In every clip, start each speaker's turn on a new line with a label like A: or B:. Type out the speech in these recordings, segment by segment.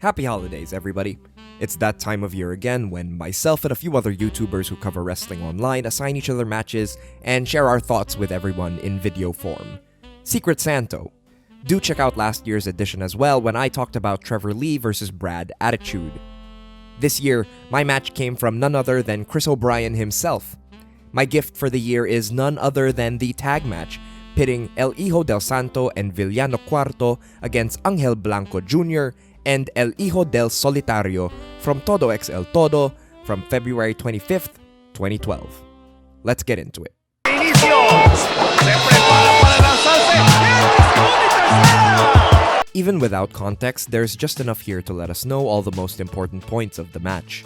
A: Happy holidays, everybody. It's that time of year again when myself and a few other YouTubers who cover wrestling online assign each other matches and share our thoughts with everyone in video form. Secret Santo. Do check out last year's edition as well when I talked about Trevor Lee versus Brad Attitude. This year, my match came from none other than Chris O'Brien himself. My gift for the year is none other than the tag match pitting El Hijo del Santo and Villano Cuarto against Angel Blanco Jr. and El Hijo del Solitario from Todo X El Todo from February 25th, 2012. Let's get into it. Even without context, there's just enough here to let us know all the most important points of the match.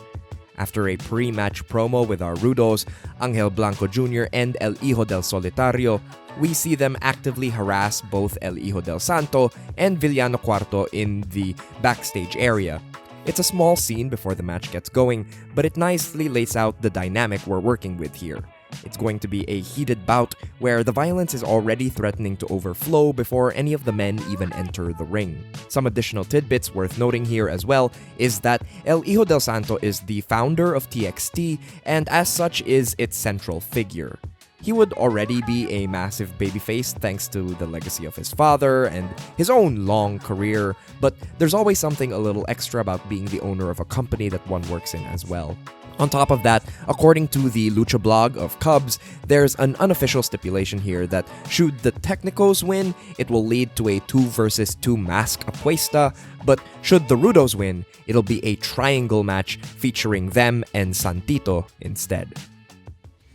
A: After a pre-match promo with our Rudos, Angel Blanco Jr. and El Hijo del Solitario, we see them actively harass both El Hijo del Santo and Villano Cuarto in the backstage area. It's a small scene before the match gets going, but it nicely lays out the dynamic we're working with here. It's going to be a heated bout where the violence is already threatening to overflow before any of the men even enter the ring. Some additional tidbits worth noting here as well is that El Hijo del Santo is the founder of TXT and as such is its central figure. He would already be a massive babyface thanks to the legacy of his father and his own long career, but there's always something a little extra about being the owner of a company that one works in as well. On top of that, according to the Lucha blog of Cubs, there's an unofficial stipulation here that should the Technicos win, it will lead to a 2 versus 2 mask apuesta, but should the Rudos win, it'll be a triangle match featuring them and Santito instead.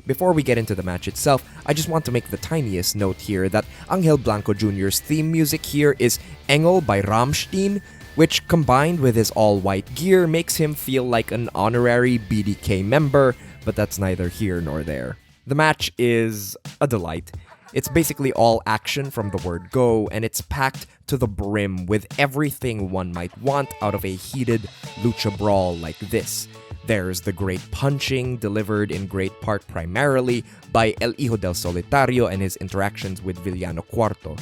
A: Before we get into the match itself, I just want to make the tiniest note here that Angel Blanco Jr.'s theme music here is Engel by Rammstein, which combined with his all-white gear makes him feel like an honorary BDK member, but that's neither here nor there. The match is a delight. It's basically all action from the word go, and it's packed to the brim with everything one might want out of a heated lucha brawl like this. There's the great punching, delivered in great part primarily by El Hijo del Solitario and his interactions with Villano Cuarto.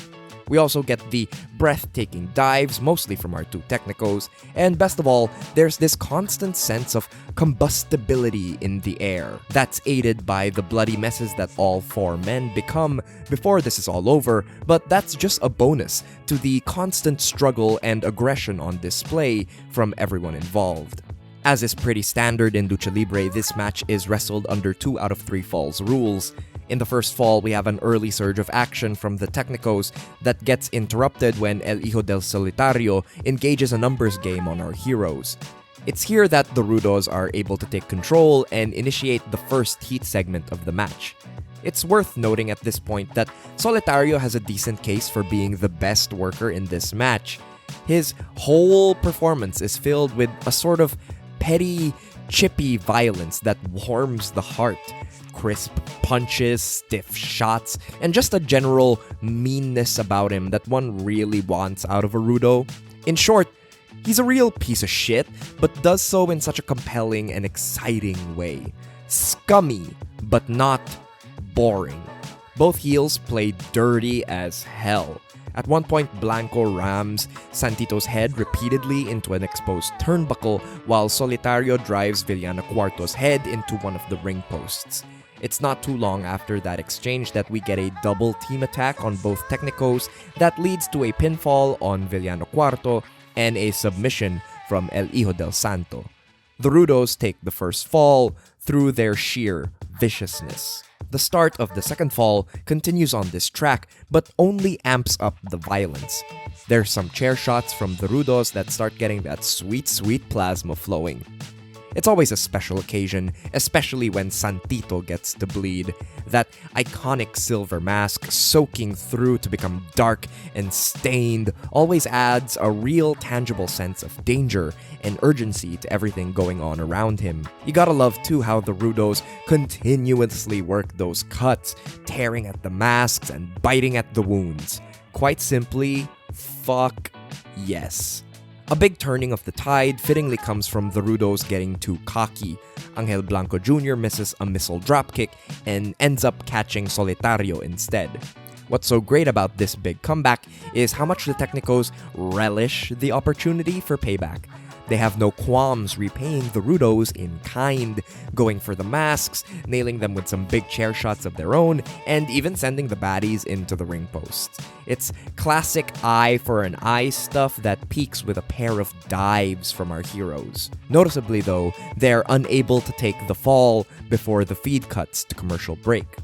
A: We also get the breathtaking dives, mostly from our two Technicos, and best of all, there's this constant sense of combustibility in the air that's aided by the bloody messes that all four men become before this is all over, but that's just a bonus to the constant struggle and aggression on display from everyone involved. As is pretty standard in Lucha Libre, this match is wrestled under 2 out of 3 falls rules. In the first fall, we have an early surge of action from the Technicos that gets interrupted when El Hijo del Solitario engages a numbers game on our heroes. It's here that the Rudos are able to take control and initiate the first heat segment of the match. It's worth noting at this point that Solitario has a decent case for being the best worker in this match. His whole performance is filled with a sort of petty, chippy violence that warms the heart. Crisp punches, stiff shots, and just a general meanness about him that one really wants out of a Rudo. In short, he's a real piece of shit, but does so in such a compelling and exciting way. Scummy, but not boring. Both heels play dirty as hell. At one point, Blanco rams Santito's head repeatedly into an exposed turnbuckle, while Solitario drives Villano Cuarto's head into one of the ring posts. It's not too long after that exchange that we get a double team attack on both Technicos that leads to a pinfall on Villano Cuarto and a submission from El Hijo del Santo. The Rudos take the first fall through their sheer viciousness. The start of the second fall continues on this track, but only amps up the violence. There's some chair shots from the Rudos that start getting that sweet, sweet plasma flowing. It's always a special occasion, especially when Santito gets to bleed. That iconic silver mask soaking through to become dark and stained always adds a real tangible sense of danger and urgency to everything going on around him. You gotta love too how the Rudos continuously work those cuts, tearing at the masks and biting at the wounds. Quite simply, fuck yes. A big turning of the tide fittingly comes from the Rudos getting too cocky. Angel Blanco Jr. misses a missile dropkick and ends up catching Solitario instead. What's so great about this big comeback is how much the Technicos relish the opportunity for payback. They have no qualms repaying the Rudos in kind, going for the masks, nailing them with some big chair shots of their own, and even sending the baddies into the ring posts. It's classic eye for an eye stuff that peaks with a pair of dives from our heroes. Noticeably though, they're unable to take the fall before the feed cuts to commercial break.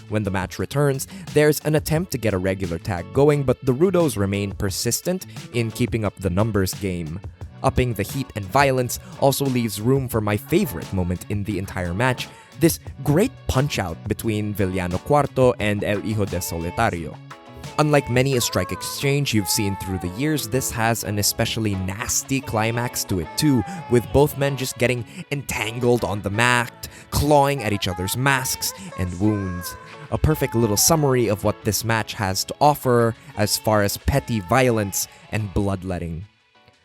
A: When the match returns, there's an attempt to get a regular tag going, but the Rudos remain persistent in keeping up the numbers game. Upping the heat and violence also leaves room for my favorite moment in the entire match, this great punch-out between Villano Cuarto and El Hijo del Solitario. Unlike many a strike exchange you've seen through the years, this has an especially nasty climax to it too, with both men just getting entangled on the mat, clawing at each other's masks and wounds. A perfect little summary of what this match has to offer as far as petty violence and bloodletting.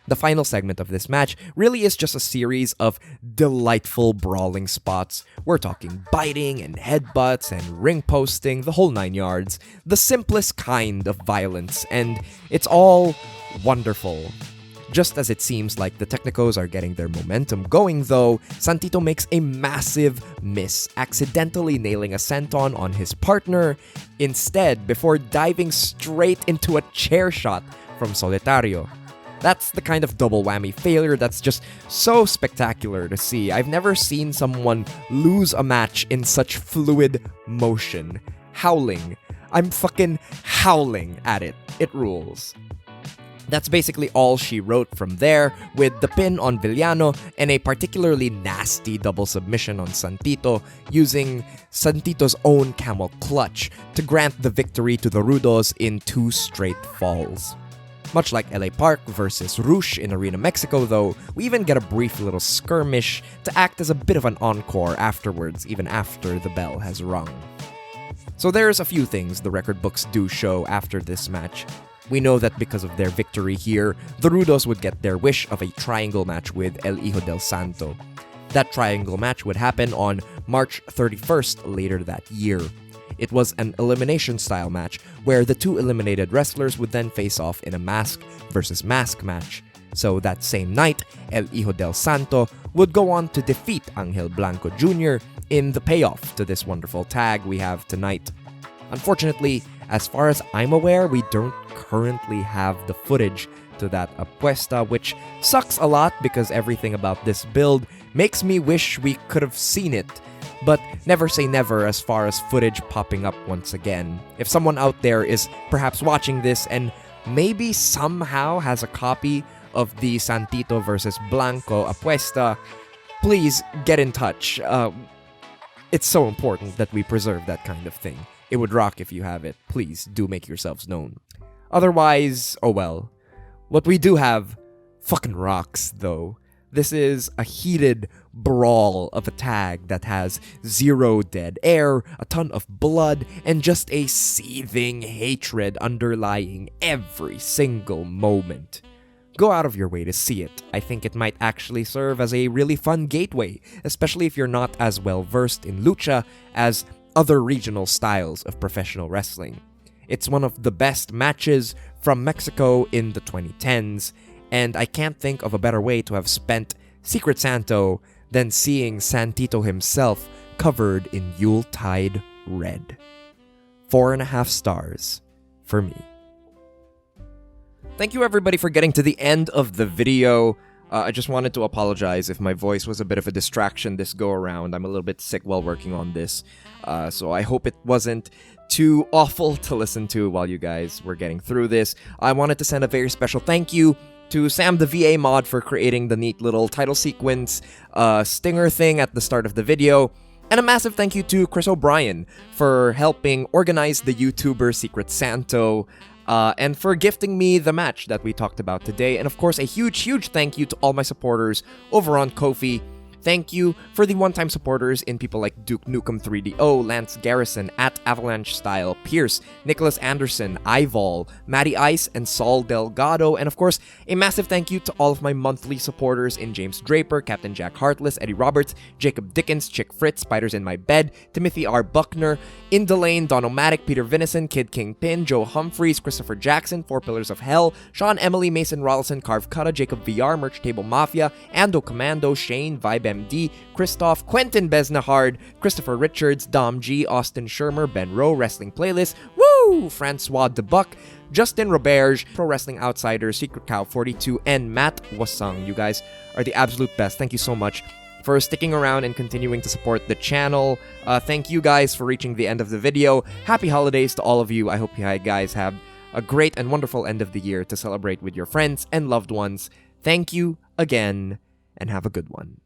A: The final segment of this match really is just a series of delightful brawling spots. We're talking biting and headbutts and ring posting, the whole 9 yards. The simplest kind of violence, and it's all wonderful. Just as it seems like the Technicos are getting their momentum going though, Santito makes a massive miss, accidentally nailing a senton on his partner instead before diving straight into a chair shot from Solitario. That's the kind of double whammy failure that's just so spectacular to see. I've never seen someone lose a match in such fluid motion. Howling. I'm fucking howling at it. It rules. That's basically all she wrote from there, with the pin on Villano and a particularly nasty double submission on Santito, using Santito's own camel clutch to grant the victory to the Rudos in 2 straight falls. Much like LA Park versus Rouge in Arena Mexico though, we even get a brief little skirmish to act as a bit of an encore afterwards, even after the bell has rung. So there's a few things the record books do show after this match. We know that because of their victory here, the Rudos would get their wish of a triangle match with El Hijo del Santo. That triangle match would happen on March 31st later that year. It was an elimination-style match where the 2 eliminated wrestlers would then face off in a mask versus mask match. So that same night, El Hijo del Santo would go on to defeat Angel Blanco Jr. in the payoff to this wonderful tag we have tonight. Unfortunately, as far as I'm aware, we don't currently have the footage to that apuesta, which sucks a lot because everything about this build makes me wish we could have seen it. But never say never as far as footage popping up once again. If someone out there is perhaps watching this and maybe somehow has a copy of the Santito versus Blanco apuesta, please get in touch. It's so important that we preserve that kind of thing. It would rock if you have it. Please do make yourselves known. Otherwise, oh well. What we do have fucking rocks though. This is a heated brawl of a tag that has 0 dead air, a ton of blood, and just a seething hatred underlying every single moment. Go out of your way to see it. I think it might actually serve as a really fun gateway, especially if you're not as well versed in lucha as other regional styles of professional wrestling. It's one of the best matches from Mexico in the 2010s, and I can't think of a better way to have spent Secret Santo than seeing Santito himself covered in Yuletide red. 4.5 stars for me. Thank you everybody for getting to the end of the video. I just wanted to apologize if my voice was a bit of a distraction this go around. I'm a little bit sick while working on this, so I hope it wasn't too awful to listen to while you guys were getting through this. I wanted to send a very special thank you to SamTheVAMod for creating the neat little title sequence stinger thing at the start of the video. And a massive thank you to Chris O'Brien for helping organize the YouTuber Secret Santo, and for gifting me the match that we talked about today. And of course, a huge thank you to all my supporters over on Ko-fi. Thank you for the one-time supporters in people like Duke Nukem 3DO, Lance Garrison, at Avalanche Style, Pierce, Nicholas Anderson, Ivol, Matty Ice, and Saul Delgado. And of course, a massive thank you to all of my monthly supporters in James Draper, Captain Jack Heartless, Eddie Roberts, Jacob Dickens, Chick Fritz, Spiders in My Bed, Timothy R. Buckner, Indelaine, Donomatic, Peter Vinison, Kid Kingpin, Joe Humphreys, Christopher Jackson, Four Pillars of Hell, Sean Emily, Mason Rollison, Carve Cutta, Jacob VR, Merch Table Mafia, Ando Commando, Shane, Vibe MD, Christoph, Quentin Besnahard, Christopher Richards, Dom G, Austin Shermer, Ben Rowe, Wrestling Playlist, Woo! Francois DeBuck, Justin Roberge, Pro Wrestling Outsider, Secret Cow 42, and Matt Wasang. You guys are the absolute best. Thank you so much for sticking around and continuing to support the channel. Thank you guys for reaching the end of the video. Happy holidays to all of you. I hope you guys have a great and wonderful end of the year to celebrate with your friends and loved ones. Thank you again, and have a good one.